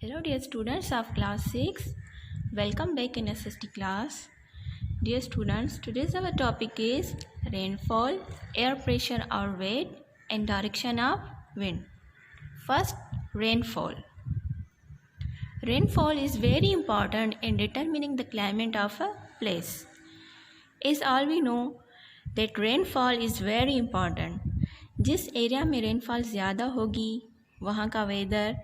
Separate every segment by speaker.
Speaker 1: Hello dear students of class 6, welcome back in SST class. Dear students, today's our topic is rainfall, air pressure or weight and direction of wind. First, rainfall. Rainfall is very important in determining the climate of a place. As all we know that rainfall is very important. जिस area में rainfall ज़्यादा होगी वहाँ का weather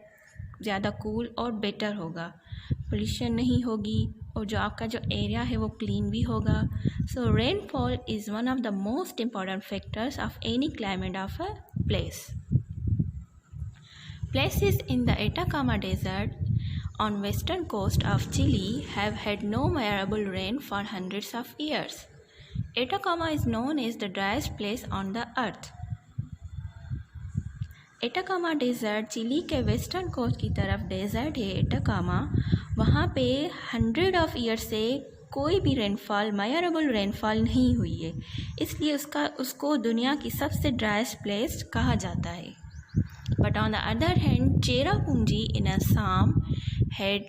Speaker 1: ज़्यादा cool और better होगा, pollution नहीं होगी और जो आपका जो एरिया है वो क्लीन भी होगा. So rainfall is one of the most important factors of any climate of a place. Places in the Atacama Desert on western coast of Chile have had no measurable rain for hundreds of years. Atacama is known as the driest place on the earth. Atacama desert Chile के western coast की तरफ dessert है Atacama. वहाँ पे 100 of year से कोई भी rainfall measurable rainfall नहीं हुई है, इसलिए उसको दुनिया की सबसे ड्राइस्ट प्लेस कहा जाता है. But on the other hand Cherrapunji in Assam had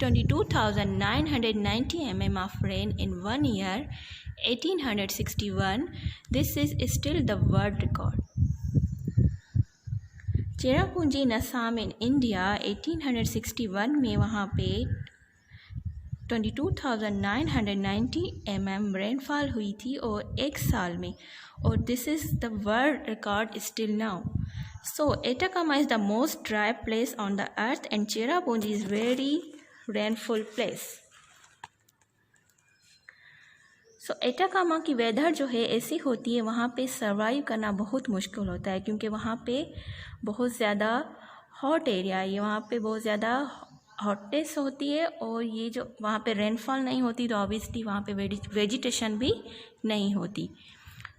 Speaker 1: 22,990 mm of rain in 1 year 1861. This is still the world record. Cherrapunji Assam in India 1861 में वहाँ पे 22,990 mm रेनफॉल हुई थी और एक साल में, और this is the world record still now. So Atacama is the most dry place on the earth and Cherrapunji is very rainful place. So Atacama की वेदर जो है ऐसी होती है, वहाँ पे सर्वाइव करना बहुत मुश्किल होता है क्योंकि वहाँ पे बहुत ज़्यादा हॉट एरिया है, वहाँ पे बहुत ज़्यादा हॉटनेस होती है और ये जो वहाँ पे रेनफॉल नहीं होती तो ऑब्वियसली वहाँ पे वेजिटेशन भी नहीं होती.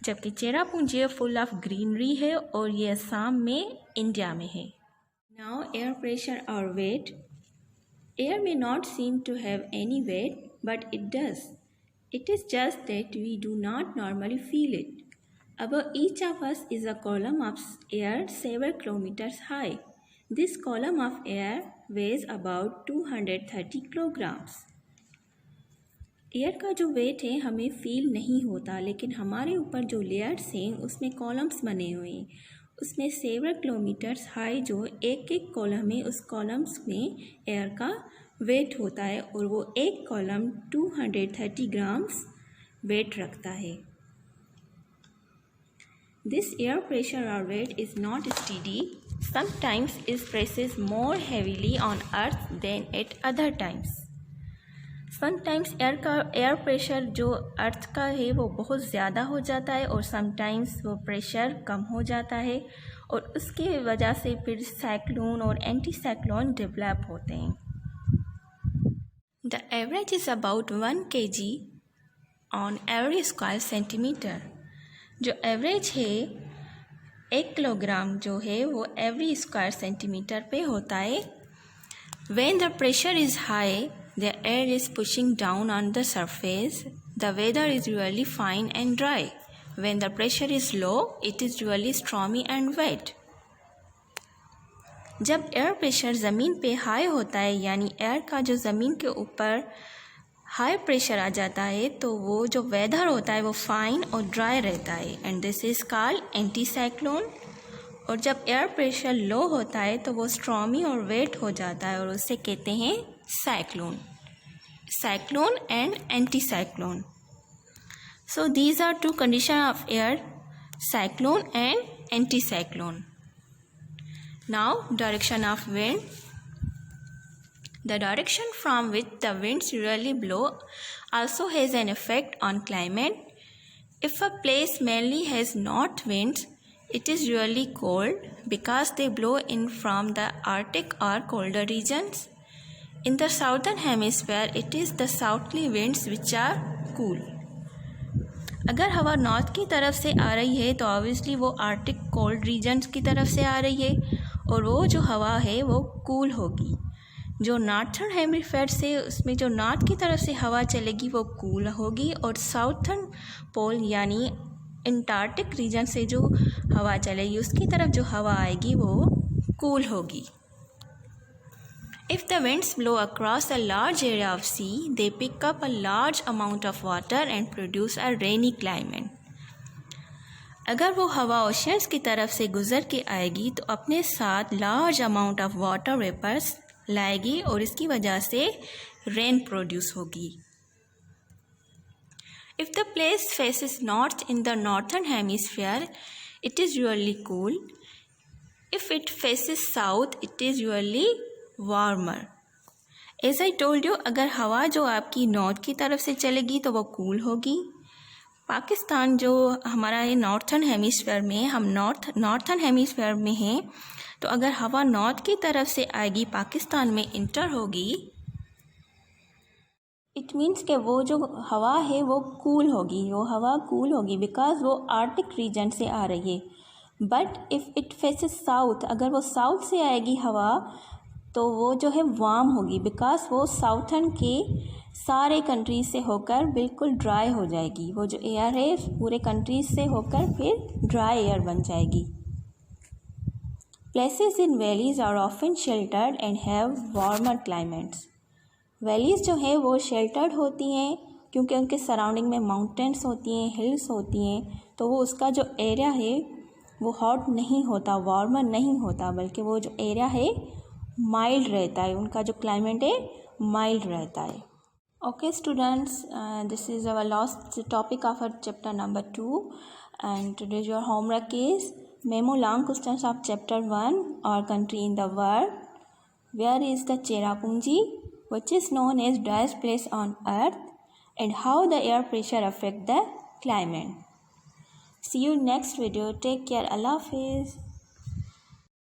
Speaker 1: जबकि चेरापूंजी फुल ऑफ ग्रीनरी है और ये असम में इंडिया में है. नाउ एयर प्रेशर और वेट. एयर में not seem to have any weight but it does. It is just that we do not normally feel it. Above each of us is a column of air several kilometers high. This column of air weighs about 230 kilograms. Air का जो wait है हमें feel नहीं होता, लेकिन हमारे ऊपर जो लेयर्स हैं उसमें कॉलम्स बने हुए हैं, उसमें सेवरल किलोमीटर्स हाई जो एक एक कॉलम है, उस कॉलम्स में एयर का वेट होता है और वो एक कॉलम 230 ग्राम्स वेट रखता है. दिस एयर प्रेशर और weight is not steady. Sometimes it presses more heavily on earth than at other times. Sometimes air pressure जो अर्थ का है वो बहुत ज़्यादा हो जाता है और समटाइम्स वो प्रेशर कम हो जाता है और उसके वजह से फिर साइक्लोन और एंटी साइक्लोन डेवलप होते हैं. The average is about 1 kg on every square centimeter. जो एवरेज है 1 किलोग्राम जो है वो एवरी स्क्वायर सेंटीमीटर पे होता है. When the pressure is high, the air is pushing down on the surface. The weather is really fine and dry. When the pressure is low, it is really stormy and wet. जब air pressure ज़मीन पे high होता है, यानी air का जो ज़मीन के ऊपर हाई प्रेशर आ जाता है, तो वो जो वेदर होता है वो फाइन और ड्राई रहता है and this is called anti cyclone. और जब एयर प्रेशर लो होता है तो वो स्ट्रॉमी और वेट हो जाता है और उसे कहते हैं cyclone. Cyclone and anticyclone. So these are two condition of air, cyclone and anticyclone. Now, direction of wind. The direction from which the winds usually blow also has an effect on climate. If a place mainly has north winds, it is usually cold because they blow in from the Arctic or colder regions. In the southern hemisphere, it is the southerly winds which are cool. अगर हवा north की तरफ से आ रही है तो obviously वो Arctic cold regions की तरफ से आ रही है और वो जो हवा है वो कूल होगी. जो नॉर्थर्न हेमिस्फीयर से उसमें जो नॉर्थ की तरफ से हवा चलेगी वो कूल होगी और साउथर्न पोल यानी अंटार्कटिक रीजन से जो हवा चलेगी उसकी तरफ जो हवा आएगी वो कूल होगी. If the winds blow across a large area of sea, they pick up a large amount of water and produce a rainy climate. अगर वो हवा ओशंस की तरफ से गुजर के आएगी तो अपने साथ large amount of water vapours लाएगी और इसकी वजह से रेन प्रोड्यूस होगी. If the place faces north in the northern hemisphere, it is usually cool. If it faces south, it is usually warmer. As I told you, अगर हवा जो आपकी नॉर्थ की तरफ से चलेगी तो वो कूल होगी. पाकिस्तान जो हमारा है नॉर्थन हेमिस्फीयर में, हम नॉर्थन हेमिस्फीयर में हैं, तो अगर हवा नॉर्थ की तरफ से आएगी पाकिस्तान में इंटर होगी, इट मीन्स कि वो जो हवा है वो कूल होगी, वो हवा कूल होगी बिकॉज वो आर्टिक रीजन से आ रही है. But if it faces south, अगर वो साउथ से आएगी हवा तो वो जो है वार्म होगी बिकॉज वो साउथर्न के सारे कंट्रीज से होकर बिल्कुल ड्राई हो जाएगी. वो जो एयर है पूरे कंट्रीज से होकर फिर ड्राई एयर बन जाएगी. Places in valleys are often sheltered and have warmer climates. Valleys जो है वो शेल्टर्ड होती हैं क्योंकि उनके सराउंडिंग में माउंटेन्स होती हैं, हिल्स होती हैं, तो वो उसका जो एरिया है वो हॉट नहीं होता, वार्मर नहीं होता, बल्कि वो जो एरिया है माइल्ड रहता है, उनका जो क्लाइमेट है माइल्ड रहता है. Okay students, this is our last topic of our chapter number 2, and today's your homework is memo long questions of chapter 1, our country in the world. Where is the Cherrapunji, which is known as driest place on earth, and how the air pressure affect the climate. See you next video. Take care. Allah Hafiz.